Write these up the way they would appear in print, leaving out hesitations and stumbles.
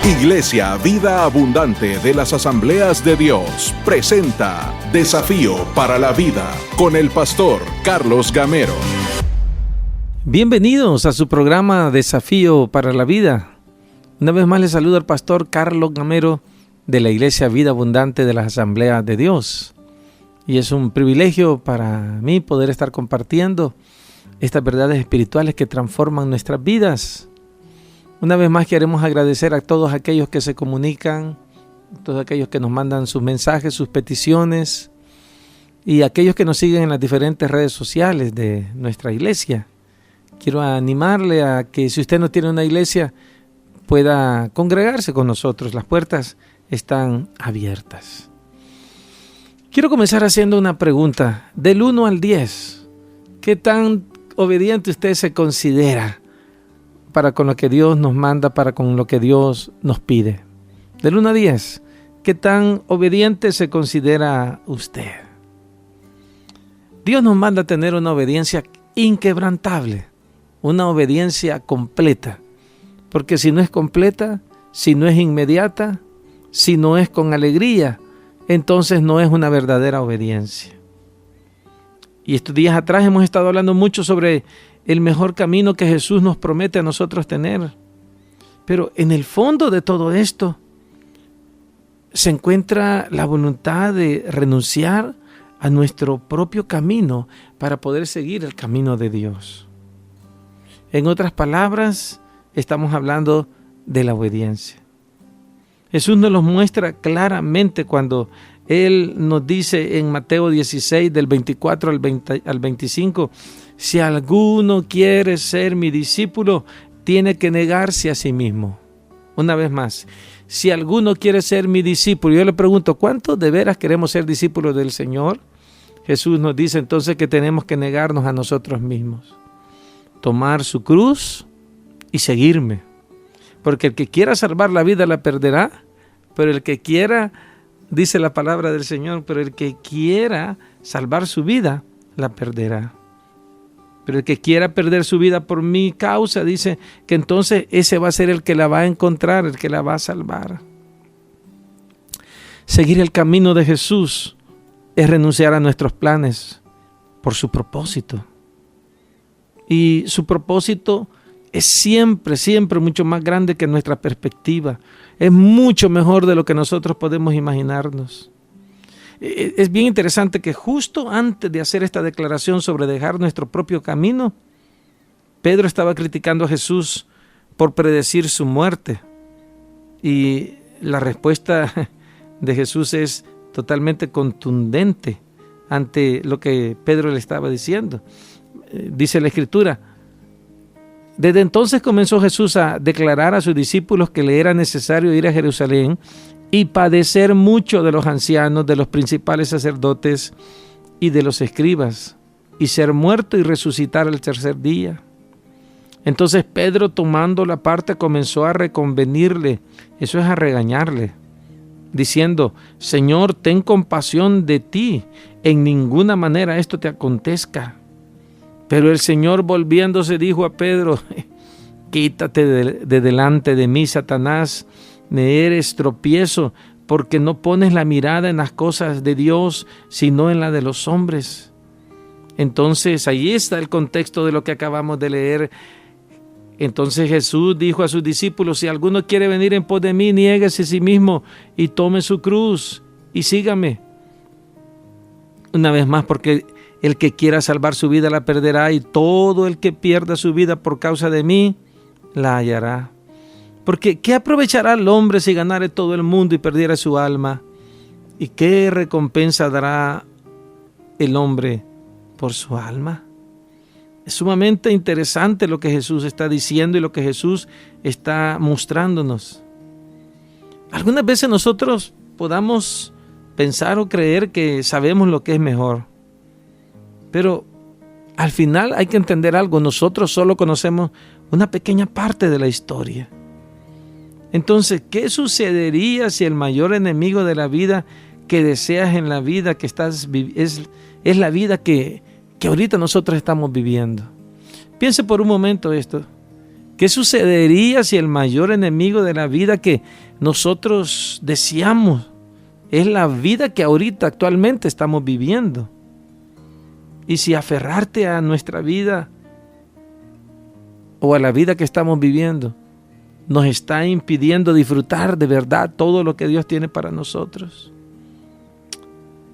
Iglesia Vida Abundante de las Asambleas de Dios presenta Desafío para la Vida con el pastor Carlos Gamero. Bienvenidos a su programa Desafío para la Vida. Una vez más les saluda el pastor Carlos Gamero de la Iglesia Vida Abundante de las Asambleas de Dios. Y es un privilegio para mí poder estar compartiendo estas verdades espirituales que transforman nuestras vidas. Una vez más queremos agradecer a todos aquellos que se comunican, a todos aquellos que nos mandan sus mensajes, sus peticiones y a aquellos que nos siguen en las diferentes redes sociales de nuestra iglesia. Quiero animarle a que si usted no tiene una iglesia, pueda congregarse con nosotros. Las puertas están abiertas. Quiero comenzar haciendo una pregunta. Del 1 al 10, ¿qué tan obediente usted se considera para con lo que Dios nos manda, para con lo que Dios nos pide? Del 1 a 10, ¿qué tan obediente se considera usted? Dios nos manda a tener una obediencia inquebrantable, una obediencia completa, porque si no es completa, si no es inmediata, si no es con alegría, entonces no es una verdadera obediencia. Y estos días atrás hemos estado hablando mucho sobre el mejor camino que Jesús nos promete a nosotros tener. Pero en el fondo de todo esto se encuentra la voluntad de renunciar a nuestro propio camino para poder seguir el camino de Dios. En otras palabras, estamos hablando de la obediencia. Jesús nos lo muestra claramente cuando Él nos dice en Mateo 16, del 24 al 25, si alguno quiere ser mi discípulo, tiene que negarse a sí mismo. Una vez más, si alguno quiere ser mi discípulo, yo le pregunto, ¿cuántos de veras queremos ser discípulos del Señor? Jesús nos dice entonces que tenemos que negarnos a nosotros mismos, tomar su cruz y seguirme. Porque el que quiera salvar la vida la perderá, pero el que quiera, dice la palabra del Señor, pero el que quiera salvar su vida la perderá. Pero el que quiera perder su vida por mi causa, dice que entonces ese va a ser el que la va a encontrar, el que la va a salvar. Seguir el camino de Jesús es renunciar a nuestros planes por su propósito. Y su propósito es siempre, siempre mucho más grande que nuestra perspectiva. Es mucho mejor de lo que nosotros podemos imaginarnos. Es bien interesante que justo antes de hacer esta declaración sobre dejar nuestro propio camino, Pedro estaba criticando a Jesús por predecir su muerte. Y la respuesta de Jesús es totalmente contundente ante lo que Pedro le estaba diciendo. Dice la Escritura, desde entonces comenzó Jesús a declarar a sus discípulos que le era necesario ir a Jerusalén y padecer mucho de los ancianos, de los principales sacerdotes y de los escribas, y ser muerto y resucitar el tercer día. Entonces Pedro, tomando la parte, comenzó a reconvenirle, eso es a regañarle, diciendo, Señor, ten compasión de ti, en ninguna manera esto te acontezca. Pero el Señor, volviéndose, dijo a Pedro, quítate de delante de mí, Satanás, me eres tropiezo, porque no pones la mirada en las cosas de Dios, sino en la de los hombres. Entonces, ahí está el contexto de lo que acabamos de leer. Entonces Jesús dijo a sus discípulos, si alguno quiere venir en pos de mí, niéguese a sí mismo y tome su cruz y sígame. Una vez más, porque el que quiera salvar su vida la perderá, y todo el que pierda su vida por causa de mí la hallará. Porque ¿qué aprovechará el hombre si ganare todo el mundo y perdiera su alma? ¿Y qué recompensa dará el hombre por su alma? Es sumamente interesante lo que Jesús está diciendo y lo que Jesús está mostrándonos. Algunas veces nosotros podamos pensar o creer que sabemos lo que es mejor. Pero al final hay que entender algo. Nosotros solo conocemos una pequeña parte de la historia. Entonces, ¿qué sucedería si el mayor enemigo de la vida que deseas en la vida que estás es la vida que ahorita nosotros estamos viviendo? Piense por un momento esto. ¿Qué sucedería si el mayor enemigo de la vida que nosotros deseamos es la vida que ahorita actualmente estamos viviendo? Y si aferrarte a nuestra vida o a la vida que estamos viviendo nos está impidiendo disfrutar de verdad todo lo que Dios tiene para nosotros.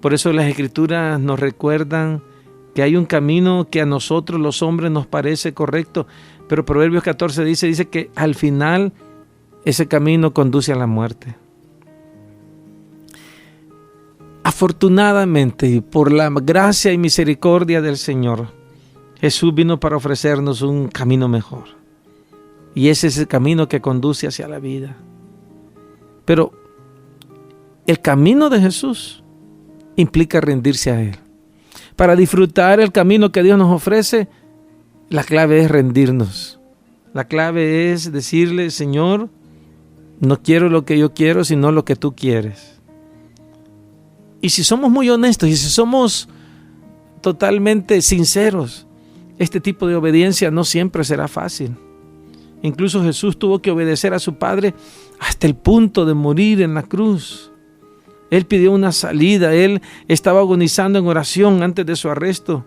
Por eso las Escrituras nos recuerdan que hay un camino que a nosotros los hombres nos parece correcto, pero Proverbios 14 dice que al final ese camino conduce a la muerte. Afortunadamente, y por la gracia y misericordia del Señor, Jesús vino para ofrecernos un camino mejor. Y ese es el camino que conduce hacia la vida. Pero el camino de Jesús implica rendirse a Él. Para disfrutar el camino que Dios nos ofrece, la clave es rendirnos. La clave es decirle: Señor, no quiero lo que yo quiero, sino lo que tú quieres. Y si somos muy honestos y si somos totalmente sinceros, este tipo de obediencia no siempre será fácil. Incluso Jesús tuvo que obedecer a su Padre hasta el punto de morir en la cruz. Él pidió una salida, Él estaba agonizando en oración antes de su arresto,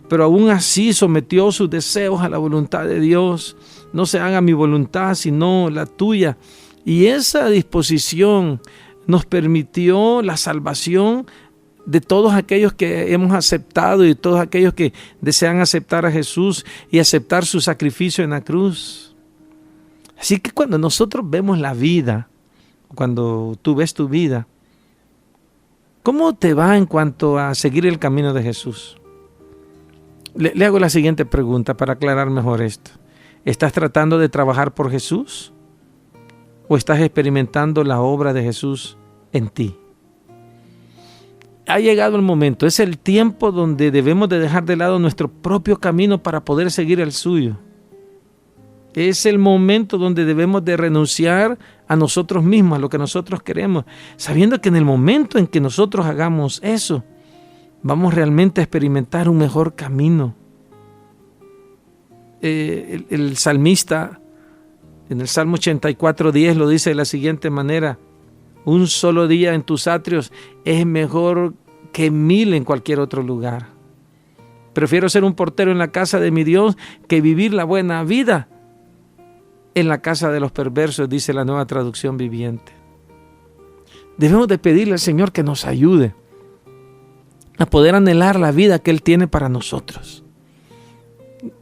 pero aún así sometió sus deseos a la voluntad de Dios. No se haga mi voluntad, sino la tuya. Y esa disposición nos permitió la salvación de todos aquellos que hemos aceptado y de todos aquellos que desean aceptar a Jesús y aceptar su sacrificio en la cruz. Así que cuando nosotros vemos la vida, cuando tú ves tu vida, ¿cómo te va en cuanto a seguir el camino de Jesús? Le hago la siguiente pregunta para aclarar mejor esto. ¿Estás tratando de trabajar por Jesús? ¿O estás experimentando la obra de Jesús en ti? Ha llegado el momento, es el tiempo donde debemos de dejar de lado nuestro propio camino para poder seguir el suyo. Es el momento donde debemos de renunciar a nosotros mismos, a lo que nosotros queremos, sabiendo que en el momento en que nosotros hagamos eso, vamos realmente a experimentar un mejor camino. El salmista en el Salmo 84:10 lo dice de la siguiente manera: un solo día en tus atrios es mejor que 1000 en cualquier otro lugar. Prefiero ser un portero en la casa de mi Dios que vivir la buena vida en la casa de los perversos, dice la Nueva Traducción Viviente. Debemos de pedirle al Señor que nos ayude a poder anhelar la vida que Él tiene para nosotros.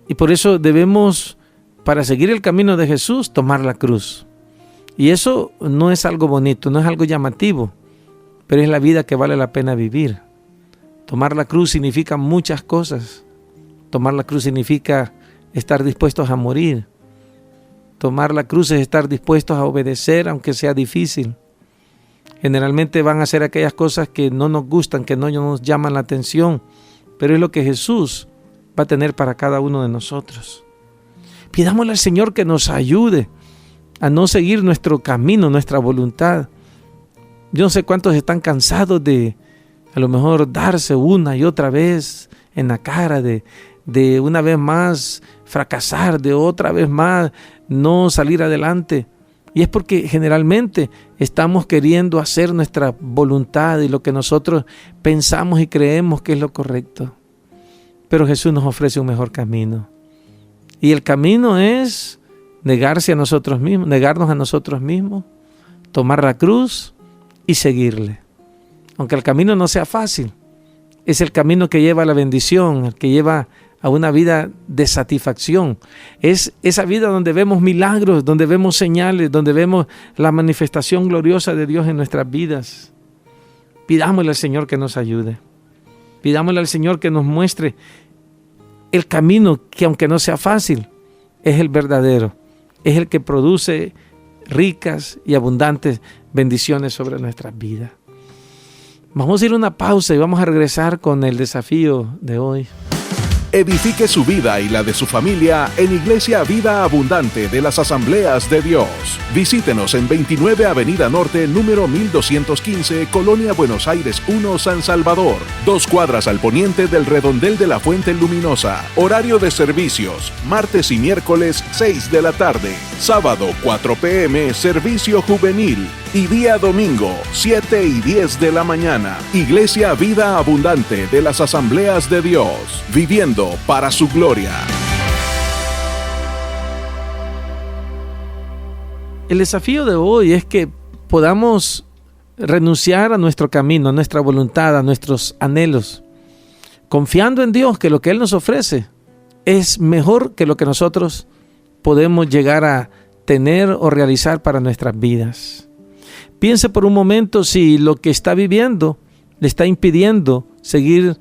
Y por eso debemos, para seguir el camino de Jesús, tomar la cruz. Y eso no es algo bonito, no es algo llamativo, pero es la vida que vale la pena vivir. Tomar la cruz significa muchas cosas. Tomar la cruz significa estar dispuestos a morir. Tomar la cruz es estar dispuestos a obedecer, aunque sea difícil. Generalmente van a ser aquellas cosas que no nos gustan, que no nos llaman la atención, pero es lo que Jesús va a tener para cada uno de nosotros. Pidámosle al Señor que nos ayude a no seguir nuestro camino, nuestra voluntad. Yo no sé cuántos están cansados de a lo mejor darse una y otra vez en la cara, de una vez más fracasar, de otra vez más no salir adelante. Y es porque generalmente estamos queriendo hacer nuestra voluntad y lo que nosotros pensamos y creemos que es lo correcto. Pero Jesús nos ofrece un mejor camino. Y el camino es negarnos a nosotros mismos, tomar la cruz y seguirle. Aunque el camino no sea fácil, es el camino que lleva a la bendición, el que lleva a una vida de satisfacción. Es esa vida donde vemos milagros, donde vemos señales, donde vemos la manifestación gloriosa de Dios en nuestras vidas. Pidámosle al Señor que nos ayude. Pidámosle al Señor que nos muestre el camino que, aunque no sea fácil, es el verdadero. Es el que produce ricas y abundantes bendiciones sobre nuestras vidas. Vamos a ir a una pausa y vamos a regresar con el desafío de hoy. Edifique su vida y la de su familia en Iglesia Vida Abundante de las Asambleas de Dios. Visítenos en 29 Avenida Norte, número 1215, Colonia Buenos Aires 1, San Salvador. 2 cuadras al poniente del redondel de la Fuente Luminosa. Horario de servicios: martes y miércoles 6 de la tarde. Sábado 4 p.m. servicio juvenil. Y día domingo 7 y 10 de la mañana. Iglesia Vida Abundante de las Asambleas de Dios. Viviendo para su gloria. El desafío de hoy es que podamos renunciar a nuestro camino, a nuestra voluntad, a nuestros anhelos, confiando en Dios que lo que Él nos ofrece es mejor que lo que nosotros podemos llegar a tener o realizar para nuestras vidas. Piense por un momento si lo que está viviendo le está impidiendo seguir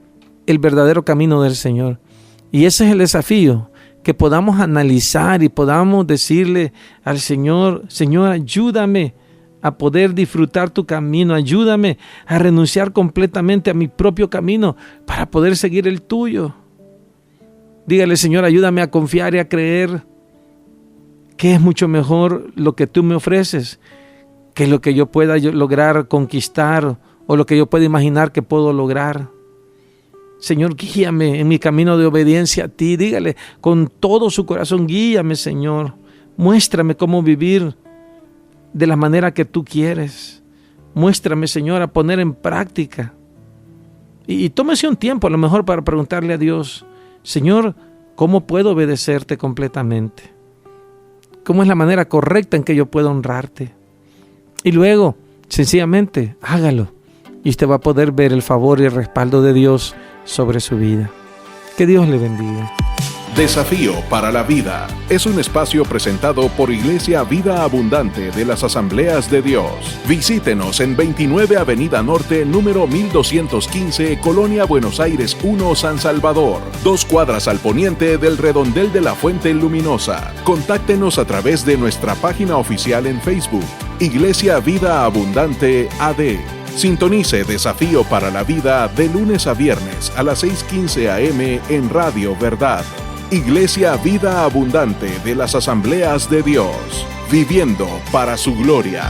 el verdadero camino del Señor. Y ese es el desafío, que podamos analizar y podamos decirle al Señor: Señor, ayúdame a poder disfrutar tu camino, ayúdame a renunciar completamente a mi propio camino para poder seguir el tuyo. Dígale: Señor, ayúdame a confiar y a creer que es mucho mejor lo que tú me ofreces que lo que yo pueda lograr conquistar o lo que yo pueda imaginar que puedo lograr. Señor, guíame en mi camino de obediencia a ti. Dígale con todo su corazón: guíame, Señor. Muéstrame cómo vivir de la manera que tú quieres. Muéstrame, Señor, a poner en práctica. Y tómese un tiempo a lo mejor para preguntarle a Dios: Señor, ¿cómo puedo obedecerte completamente? ¿Cómo es la manera correcta en que yo puedo honrarte? Y luego, sencillamente, hágalo. Y usted va a poder ver el favor y el respaldo de Dios sobre su vida. Que Dios le bendiga. Desafío para la Vida es un espacio presentado por Iglesia Vida Abundante de las Asambleas de Dios. Visítenos en 29 Avenida Norte, número 1215, Colonia Buenos Aires 1, San Salvador. 2 cuadras al poniente del redondel de la Fuente Luminosa. Contáctenos a través de nuestra página oficial en Facebook, Iglesia Vida Abundante AD. Sintonice Desafío para la Vida de lunes a viernes a las 6:15 a.m. en Radio Verdad. Iglesia Vida Abundante de las Asambleas de Dios, viviendo para su gloria.